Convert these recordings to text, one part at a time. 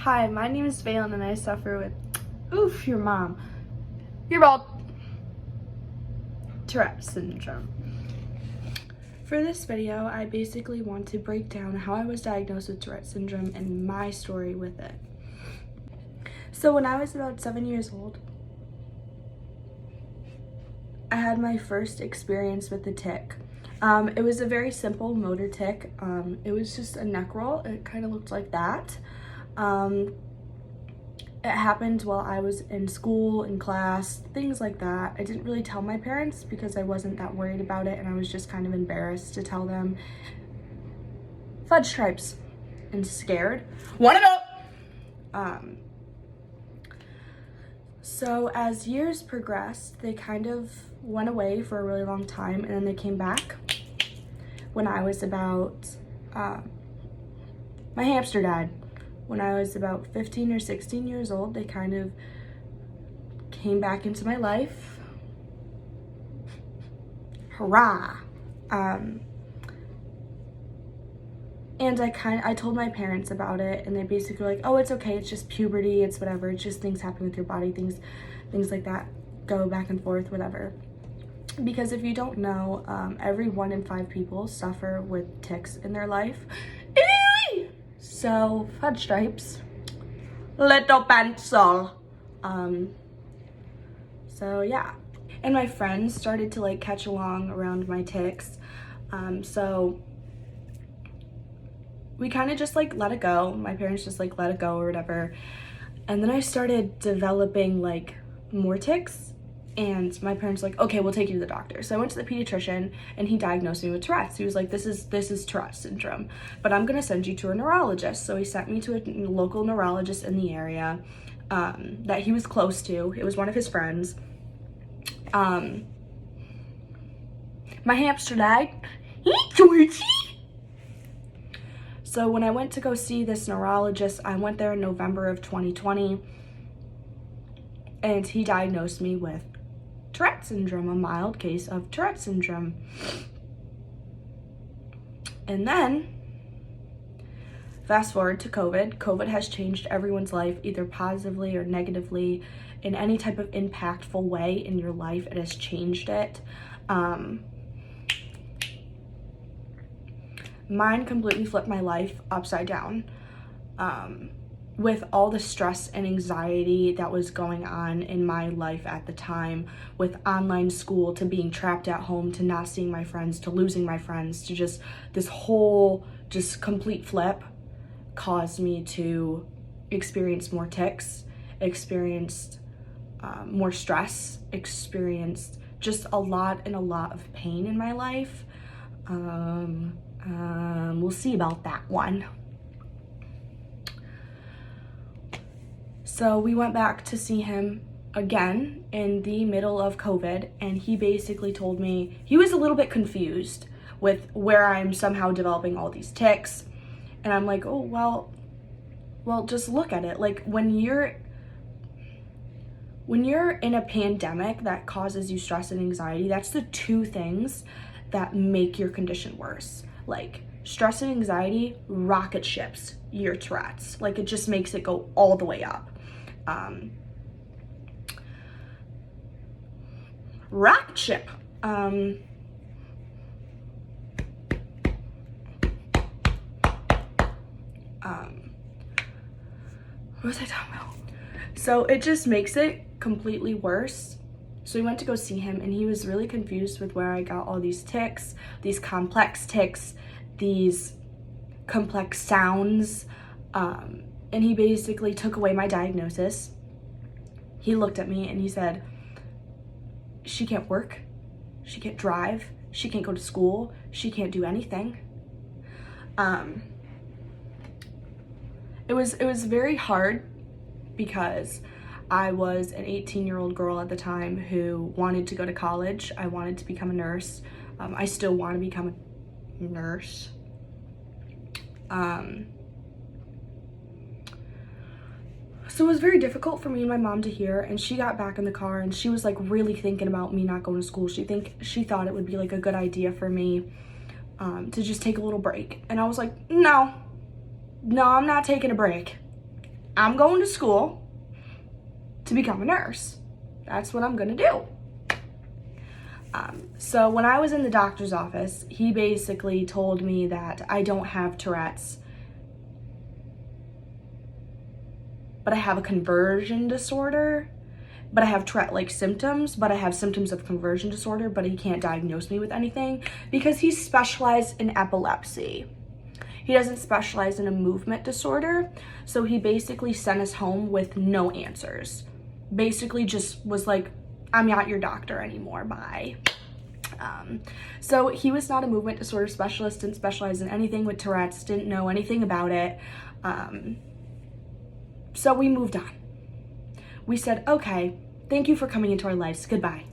Hi, my name is Valen and I suffer with, oof, your mom. You're bald. Tourette syndrome. For this video, I basically want to break down how I was diagnosed with Tourette syndrome and my story with it. So when I was about 7 years old, I had my first experience with the tic. It was a very simple motor tic. It was just a neck roll. It kind of looked like that. It happened while I was in school, in class, things like that. I didn't really tell my parents because I wasn't that worried about it and I was just kind of embarrassed to tell them. Fudge stripes and scared. Want to know? So as years progressed, they kind of went away for a really long time and then they came back when I was about, my hamster died. When I was about 15 or 16 years old, they kind of came back into my life. Hurrah! And I told my parents about it, and they basically were like, oh, it's okay, it's just puberty, it's whatever, it's just things happen with your body, things like that, go back and forth, whatever. Because if you don't know, every 1 in 5 people suffer with tics in their life. So, fudge stripes, little pencil. So yeah. And my friends started to like catch along around my tics. So we kind of just like let it go. My parents just like let it go or whatever. And then I started developing like more tics. And my parents were like, okay, we'll take you to the doctor. So I went to the pediatrician and he diagnosed me with Tourette's. He was like, this is Tourette syndrome, but I'm gonna send you to a neurologist. So he sent me to a local neurologist in the area that he was close to. It was one of his friends. My hamster died. So when I went to go see this neurologist, I went there in November of 2020 and he diagnosed me with Tourette syndrome, a mild case of Tourette syndrome. And then, fast forward to COVID. COVID has changed everyone's life, either positively or negatively, in any type of impactful way in your life. It has changed it. Mine completely flipped my life upside down. With all the stress and anxiety that was going on in my life at the time, with online school, to being trapped at home, to not seeing my friends, to losing my friends, to just this whole just complete flip, caused me to experience more tics, experienced more stress, experienced just a lot of pain in my life. We'll see about that one. So we went back to see him again in the middle of COVID, and he basically told me he was a little bit confused with where I'm somehow developing all these tics. And I'm like, oh, well, just look at it. Like when you're in a pandemic that causes you stress and anxiety, that's the 2 things that make your condition worse. Like stress and anxiety rocket ships your Tourette's. Like it just makes it go all the way up. Rocket ship. What was I talking about? So it just makes it completely worse. So we went to go see him and he was really confused with where I got all these tics, these complex tics, these complex sounds. And he basically took away my diagnosis. He looked at me and he said, she can't work, she can't drive, she can't go to school, she can't do anything. It was very hard because I was an 18-year-old girl at the time who wanted to go to college. I wanted to become a nurse. I still want to become a nurse. So it was very difficult for me and my mom to hear, and she got back in the car and she was like really thinking about me not going to school. She thought it would be like a good idea for me to just take a little break. And I was like, no, I'm not taking a break. I'm going to school to become a nurse. That's what I'm gonna do. So when I was in the doctor's office, he basically told me that I don't have Tourette's, but I have a conversion disorder, but I have Tourette-like symptoms, but I have symptoms of conversion disorder, but he can't diagnose me with anything because he's specialized in epilepsy. He doesn't specialize in a movement disorder, so he basically sent us home with no answers. Basically just was like, I'm not your doctor anymore, bye. So he was not a movement disorder specialist, didn't specialize in anything with Tourette's, didn't know anything about it. So we moved on. We said, okay, thank you for coming into our lives, goodbye.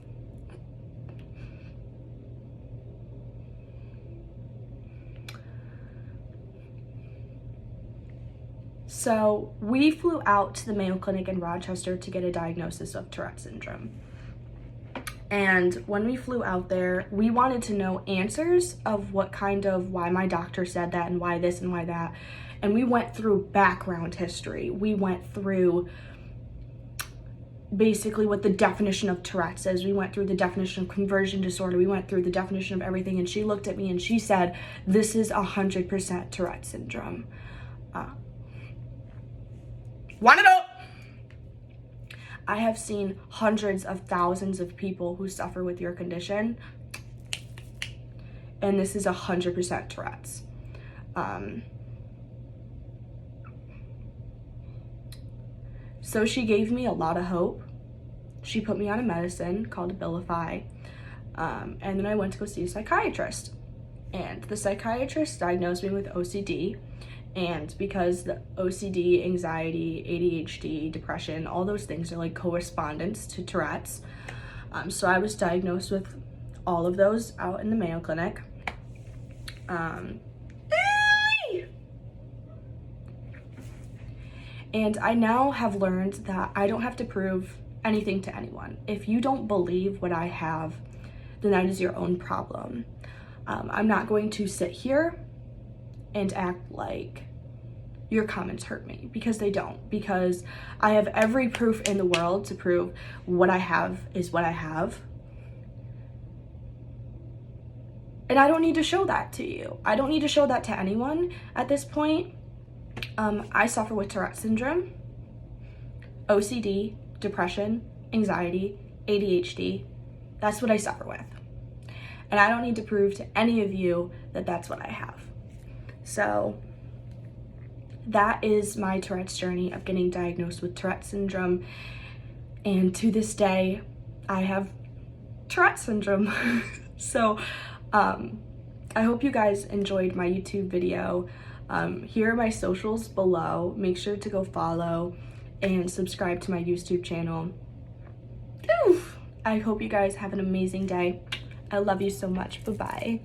So we flew out to the Mayo Clinic in Rochester to get a diagnosis of Tourette syndrome. And when we flew out there, we wanted to know answers of why my doctor said that and why this and why that. And we went through background history. We went through basically what the definition of Tourette's is. We went through the definition of conversion disorder. We went through the definition of everything. And she looked at me and she said, this is 100% Tourette syndrome. Want it up? I have seen hundreds of thousands of people who suffer with your condition, and this is 100% Tourette's. So she gave me a lot of hope. She put me on a medicine called Abilify, and then I went to go see a psychiatrist, and the psychiatrist diagnosed me with OCD. And because the OCD, anxiety, ADHD, depression, all those things are like correspondence to Tourette's. So I was diagnosed with all of those out in the Mayo Clinic. And I now have learned that I don't have to prove anything to anyone. If you don't believe what I have, then that is your own problem. I'm not going to sit here and act like your comments hurt me, because they don't, because I have every proof in the world to prove what I have is what I have. And I don't need to show that to you. I don't need to show that to anyone at this point. I suffer with Tourette syndrome, OCD, depression, anxiety, ADHD. That's what I suffer with. And I don't need to prove to any of you that that's what I have. So that is my Tourette's journey of getting diagnosed with Tourette syndrome. And to this day, I have Tourette syndrome. So I hope you guys enjoyed my YouTube video. Here are my socials below. Make sure to go follow and subscribe to my YouTube channel. Oof. I hope you guys have an amazing day. I love you so much. Bye-bye.